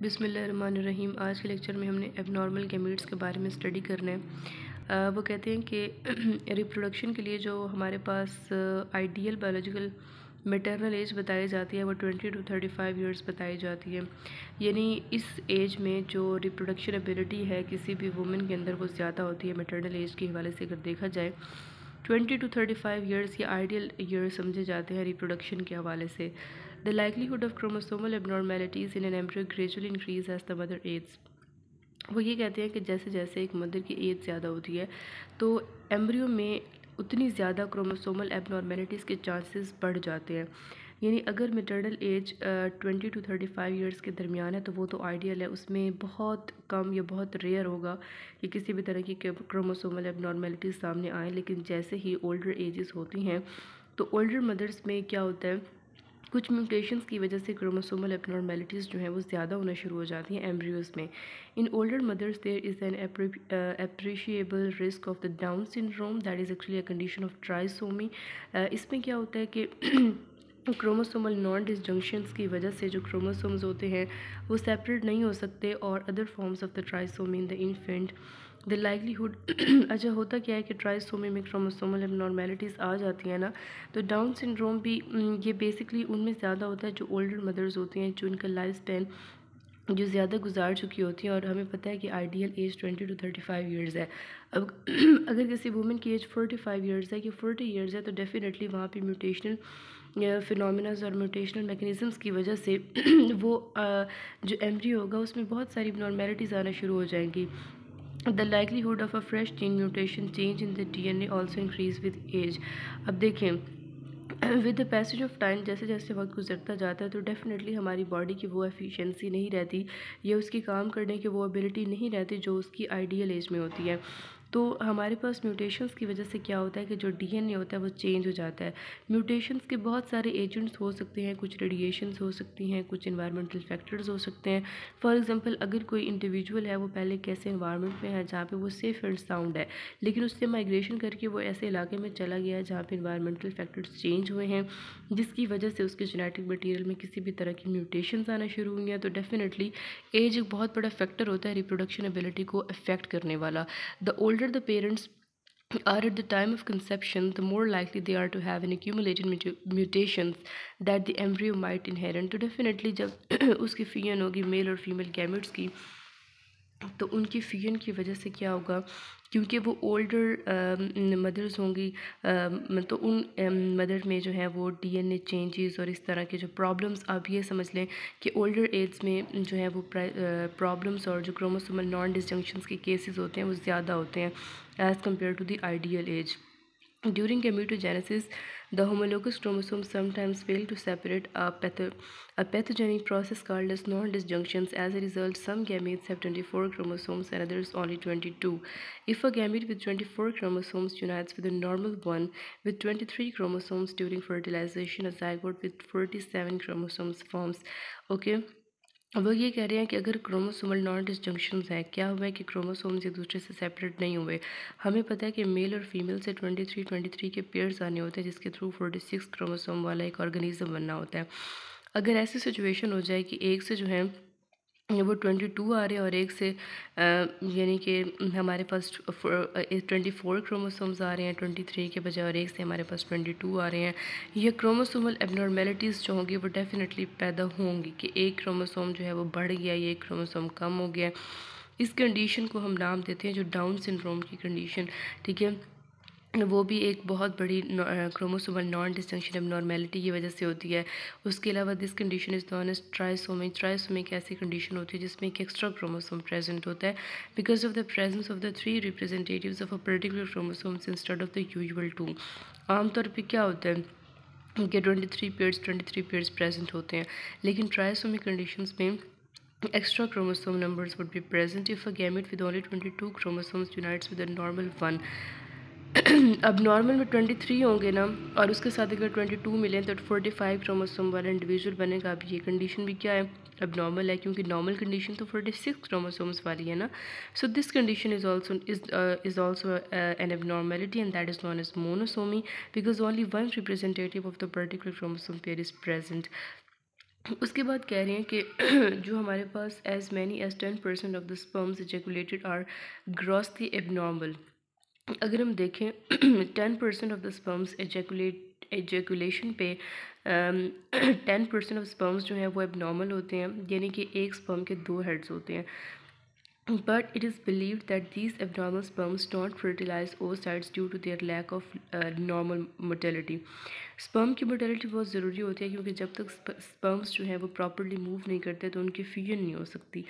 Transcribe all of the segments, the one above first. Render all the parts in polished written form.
बिस्मिल्लाहिर्रहमानिर्रहीम। आज के लेक्चर में हमने एबनॉर्मल गैमीट्स के बारे में स्टडी करना है। वो कहते हैं कि रिप्रोडक्शन के लिए जो हमारे पास आइडियल बायोलॉजिकल मैटरनल एज बताई जाती है वो 20 to 35 ईयर्स बताई जाती है। यानी इस एज में जो रिप्रोडक्शन एबिलिटी है किसी भी वुमेन के अंदर वो ज़्यादा होती है मैटरनल एज के हवाले से अगर देखा जाए। 20 to 35 ईयर्स ये आइडियल ईयर समझे जाते हैं रिप्रोडक्शन के हवाले से। The likelihood of chromosomal abnormalities in an embryo gradually increase as the mother age. वो ये कहते हैं कि जैसे जैसे एक मदर की एज ज़्यादा होती है तो एम्ब्रियो में उतनी ज़्यादा क्रोमोसोमल एबनॉर्मेलिटीज़ के चांसेस बढ़ जाते हैं। यानी अगर मैटरनल एज 20 to 35 ईयर्स के दरमियान है तो वो तो आइडियल है, उसमें बहुत कम या बहुत रेयर होगा कि किसी भी तरह की क्रोमोसोमल एबनॉर्मेलिटीज़ सामने आए। लेकिन जैसे ही ओल्डर एजेस होती हैं तो ओल्डर मदर्स में क्या होता है, कुछ म्यूटेशंस की वजह से क्रोमोसोमल एबनॉर्मेलिटीज़ जो हैं वो ज़्यादा होना शुरू हो जाती हैं एम्ब्रियोज़ में। In older mothers there is an appreciable risk of the Down syndrome that is actually a condition of trisomy. इसमें क्या होता है कि क्रोमोसोमल नॉन डिसजंक्शंस की वजह से जो क्रोमोसोम्स होते हैं वो सेपरेट नहीं हो सकते और other forms of the trisomy in the infant the likelihood अच्छा होता क्या है कि ट्राइसोमी में क्रोमोसोमल एबनॉर्मेलिटीज़ आ जाती हैं ना, तो डाउन सिंड्रोम भी ये बेसिकली उनमें ज़्यादा होता है जो ओल्डर मदर्स होती हैं, जो इनका लाइफ स्पैन जो ज़्यादा गुजार चुकी होती हैं। और हमें पता है कि आइडियल एज 20 to 35 ईयर्स है। अब अगर किसी वुमेन की एज 45 ईयर्स है कि 40 ईयर्स है तो डेफिनेटली वहाँ पे म्यूटेशनल फिनोमिनाज और म्यूटेशनल मैकेनिज़म्स की वजह से वो जो एम्ब्रियो होगा उसमें बहुत सारी नॉर्मेलिटीज़ आना शुरू हो जाएंगी। The likelihood of a fresh gene mutation change in the DNA also increase with age. अब देखें with the passage of time जैसे जैसे वक्त गुजरता जाता है तो डेफिनेटली हमारी बॉडी की वो एफिशिएंसी नहीं रहती या उसकी काम करने की वो एबिलिटी नहीं रहती जो उसकी आइडियल एज में होती है। तो हमारे पास म्यूटेशंस की वजह से क्या होता है कि जो DNA होता है वो चेंज हो जाता है। म्यूटेशंस के बहुत सारे एजेंट्स हो सकते हैं, कुछ रेडिएशंस हो सकती हैं, कुछ इन्वायरमेंटल फैक्टर्स हो सकते हैं। फॉर एग्जांपल अगर कोई इंडिविजुअल है वो पहले कैसे इन्वायरमेंट में है जहाँ पे वो सेफ एंड साउंड है, लेकिन उससे माइग्रेशन करके वो ऐसे इलाके में चला गया है जहाँ पे इन्वायरमेंटल फैक्टर्स चेंज हुए हैं जिसकी वजह से उसके जेनेटिक मटेरियल में किसी भी तरह की म्यूटेशंस आना शुरू हुई हैं। तो डेफिनेटली एज एक बहुत बड़ा फैक्टर होता है रिप्रोडक्शन एबिलिटी को अफेक्ट करने वाला। The older the parents are at the time of conception, the more likely they are to have an accumulated mutations that the embryo might inherit. तो definitely जब उसकी फ्यूजन होगी mail और female gametes की तो उनकी फ्यूजन की वजह से क्या होगा, क्योंकि वो ओल्डर मदर्स होंगी तो उन मदर में जो है वो DNA चेंजेस और इस तरह के जो प्रॉब्लम्स, आप ये समझ लें कि ओल्डर एज में जो है वो प्रॉब्लम्स और जो क्रोमोसोमल नॉन डिसजंक्शंस के केसेस होते हैं वो ज़्यादा होते हैं as compare to the ideal age. During gametogenesis, the homologous chromosomes sometimes fail to separate a pathogenic process called as non-disjunctions. As a result, some gametes have 24 chromosomes and others only 22. If a gamete with 24 chromosomes unites with a normal one with 23 chromosomes during fertilization, a zygote with 47 chromosomes forms. Okay. वो ये कह रहे हैं कि अगर chromosomal non डिसजंक्शंस हैं, क्या हुआ है कि क्रोमोसोम्स एक दूसरे से सेपरेट नहीं हुए। हमें पता है कि मेल और फीमेल से 23 के पेयर्स आने होते हैं जिसके थ्रू 46 क्रोमोसोम वाला एक ऑर्गेनिज्म बनना होता है। अगर ऐसी सिचुएशन हो जाए कि एक से जो है वो 22 आ रहे हैं और एक से यानी कि हमारे पास 24 क्रोमोसोम्स आ रहे हैं 23 के बजाय और एक से हमारे पास 22 आ रहे हैं, ये क्रोमोसोमल एबनॉर्मेलिटीज़ जो होंगी वो डेफिनेटली पैदा होंगी कि एक क्रोमोसोम जो है वो बढ़ गया, ये एक क्रोमोसोम कम हो गया। इस कंडीशन को हम नाम देते हैं जो डाउन सिंड्रोम की कंडीशन, ठीक है। वो भी एक बहुत बड़ी क्रोमोसोमल नॉन डिस्टिंक्शन एबनॉर्मेलिटी की वजह से होती है। उसके अलावा this condition is non age trisomy. Trisomy एक ऐसी कंडीशन होती है जिसमें एक एक्स्ट्रा क्रोमोसोम प्रेजेंट होता है because of the presence of the 3 representatives of a particular chromosomes instead of the usual 2। आमतौर पर क्या होता है कि 23 पेयर्स प्रेजेंट होते हैं, लेकिन ट्राइसोमी कंडीशंस में extra chromosome numbers would be present if a gamete with only 22 chromosomes unites with a normal one. अब नॉर्मल में 23 होंगे ना और उसके साथ अगर 22 मिलें तो 45 क्रोमोसोम वाला इंडिविजुअल बनेगा। अब ये कंडीशन भी क्या है, अब नॉर्मल है, क्योंकि नॉर्मल कंडीशन तो 46 क्रोमोसोम्स वाली है ना। So this condition is also an abnormality and that is non as monosomy because only one representative of the particular chromosome pair is present. उसके बाद कह रहे हैं कि जो हमारे पास as many as 10% of the sperms ejaculated are grossly abnormal. अगर हम देखें 10% ऑफ द स्पर्म्स एजैकुलेशन पे 10% ऑफ स्पर्म्स जो हैं वो एबनॉर्मल होते हैं, यानी कि एक स्पर्म के दो हेड्स होते हैं। But it is believed that these abnormal sperms don't fertilize oocytes due to their lack of normal motility. Sperm की मोटिलिटी बहुत ज़रूरी होती है, क्योंकि जब तक स्पर्म्स जो हैं वो प्रॉपरली मूव नहीं करते तो उनकी फ्यूजन नहीं हो सकती,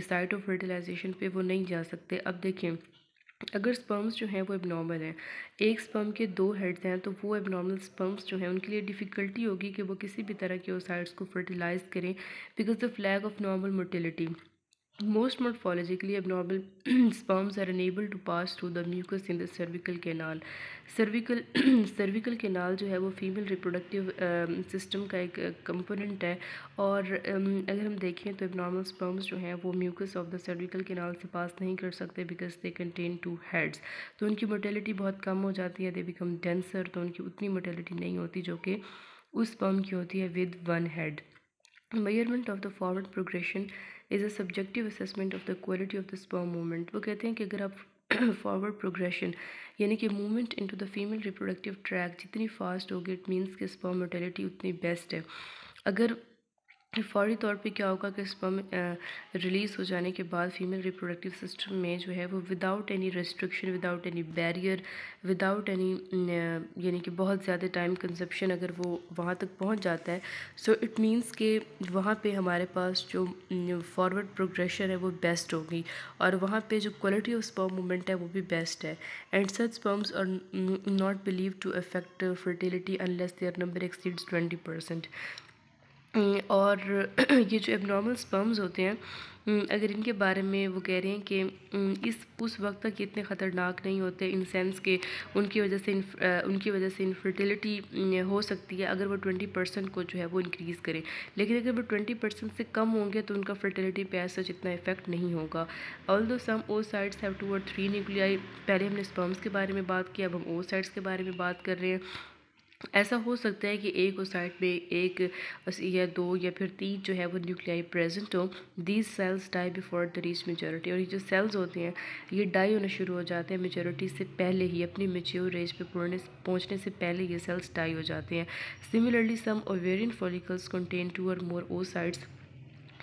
साइट ऑफ फर्टिलाइजेशन पे वो नहीं जा सकते। अब देखें, अगर स्पर्म्स जो हैं वो एबनॉर्मल हैं, एक स्पर्म के दो हेड्स हैं, तो वो एबनॉर्मल स्पर्म्स जो हैं उनके लिए डिफ़िकल्टी होगी कि वो किसी भी तरह के oocytes को फर्टिलाइज़ करें because of lack of normal motility. Most morphologically abnormal sperms are unable to pass through the mucus in the cervical canal. cervical cervical canal जो है वो फीमेल रिप्रोडक्टिव सिस्टम का एक कंपोनेंट है, और अगर हम देखें तो abnormal sperms जो हैं वो mucus of the cervical canal से पास नहीं कर सकते because they contain two heads. तो उनकी मोटिलिटी बहुत कम हो जाती है, दे बिकम डेंसर, तो उनकी उतनी मोटिलिटी नहीं होती जो कि उस स्पर्म की होती है with one head. Measurement of the forward progression is a subjective assessment of the quality of the sperm movement. वो कहते हैं कि अगर आप फॉरवर्ड प्रोग्रेशन यानी कि movement into the female reproductive tract जितनी फास्ट होगी, इट मीन्स कि स्पर्म मोटिलिटी उतनी बेस्ट है। अगर फौरी तौर पे क्या होगा कि स्पर्म रिलीज़ हो जाने के बाद फीमेल रिप्रोडक्टिव सिस्टम में जो है वो without any restriction, without any barrier, without any यानी कि बहुत ज़्यादा टाइम कंजप्शन अगर वो वहाँ तक पहुँच जाता है, सो इट मीन्स कि वहाँ पे हमारे पास जो फॉरवर्ड प्रोग्रेशन है वो बेस्ट होगी, और वहाँ पे जो क्वालिटी ऑफ स्पर्म मूवमेंट है वो भी बेस्ट है। And such sperms are not believe to affect fertility unless their number exceeds 20%। और ये जो एबनॉर्मल स्पर्म्स होते हैं, अगर इनके बारे में वो कह रहे हैं कि इस उस वक्त तक इतने ख़तरनाक नहीं होते, इन सेंस के उनकी वजह से इनफर्टिलिटी हो सकती है अगर वो 20% को जो है वो इंक्रीज़ करें, लेकिन अगर वो 20% से कम होंगे तो उनका फर्टिलिटी पे ऐसा जितना इफेक्ट नहीं होगा। ऑल्दो सम oocytes हैव 2 और 3 न्यूक्लियाई। पहले हमने स्पर्म्स के बारे में बात किया, अब हम oocytes के बारे में बात कर रहे हैं। ऐसा हो सकता है कि एक oocyte में एक या दो या फिर तीन जो है वो न्यूक्लियाई प्रेजेंट हो। These cells die before the reach maturity. और ये जो सेल्स होते हैं ये डाई होना शुरू हो जाते हैं मेच्योरिटी से पहले ही, अपनी मेच्योर एज पे पहुंचने से पहले ये सेल्स डाई हो जाते हैं। सिमिलरली सम ओवेरियन फॉलिकल्स कंटेन 2 और मोर oocytes।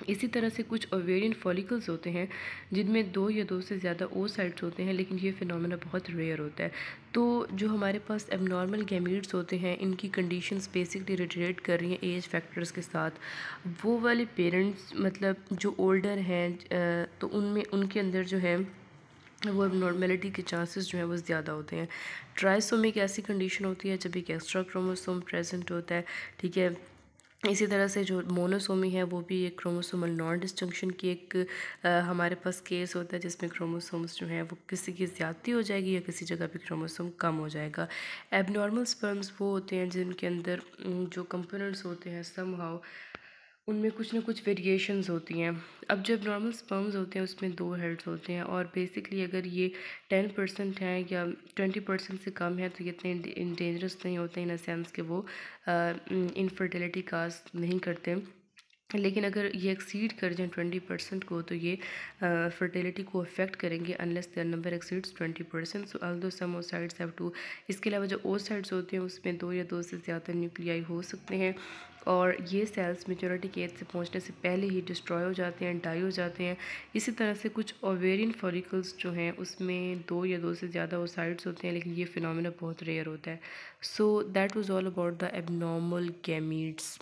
इसी तरह से कुछ ओवेरियन फॉलिकल्स होते हैं जिनमें दो या दो से ज़्यादा oocytes होते हैं, लेकिन ये फिनोमेना बहुत रेयर होता है। तो जो हमारे पास एबनॉर्मल गैमीट्स होते हैं इनकी कंडीशंस बेसिकली रिलेट कर रही हैं एज फैक्टर्स के साथ। वो वाले पेरेंट्स मतलब जो ओल्डर हैं तो उनमें उनके अंदर जो है वो एबनॉर्मेलिटी के चांसेस जो हैं वो ज़्यादा होते हैं। ट्राइसोमी एक ऐसी कंडीशन होती है जब एक एक्स्ट्रा क्रोमोसोम प्रेजेंट होता है, ठीक है। इसी तरह से जो मोनोसोमी है वो भी एक क्रोमोसोमल नॉन डिस्जंक्शन की एक हमारे पास केस होता है जिसमें क्रोमोसोम्स जो हैं वो किसी की ज़्यादती हो जाएगी या किसी जगह पे क्रोमोसोम कम हो जाएगा। एबनॉर्मल स्पर्म्स वो होते हैं जिनके अंदर जो कंपोनेंट्स होते हैं समहाउ उनमें कुछ ना कुछ वेरिएशंस होती हैं। अब जो एबनॉर्मल स्पर्म्स होते हैं उसमें दो हेड्स होते हैं, और बेसिकली अगर ये 10% हैं या 20% से कम है तो ये इतने डेंजरस नहीं होते इन अ सेंस कि वो इनफर्टिलिटी काज नहीं करते। लेकिन अगर ये एक्सीड कर जाएँ 20% को तो ये फर्टिलिटी को अफेक्ट करेंगे unless their number exceeds 20%। So although some oocytes have to. इसके अलावा जो oocytes होते हैं उसमें दो या दो से ज़्यादा न्यूक्लियाई हो सकते हैं, और ये सेल्स मेच्योरिटी की एज से पहुंचने से पहले ही डिस्ट्रॉय हो जाते हैं, डाई हो जाते हैं। इसी तरह से कुछ ओवेरियन फॉलिकल्स जो हैं उसमें दो या दो से ज़्यादा oocytes होते हैं, लेकिन ये फिनोमेना बहुत रेयर होता है। So that was all about the abnormal gametes.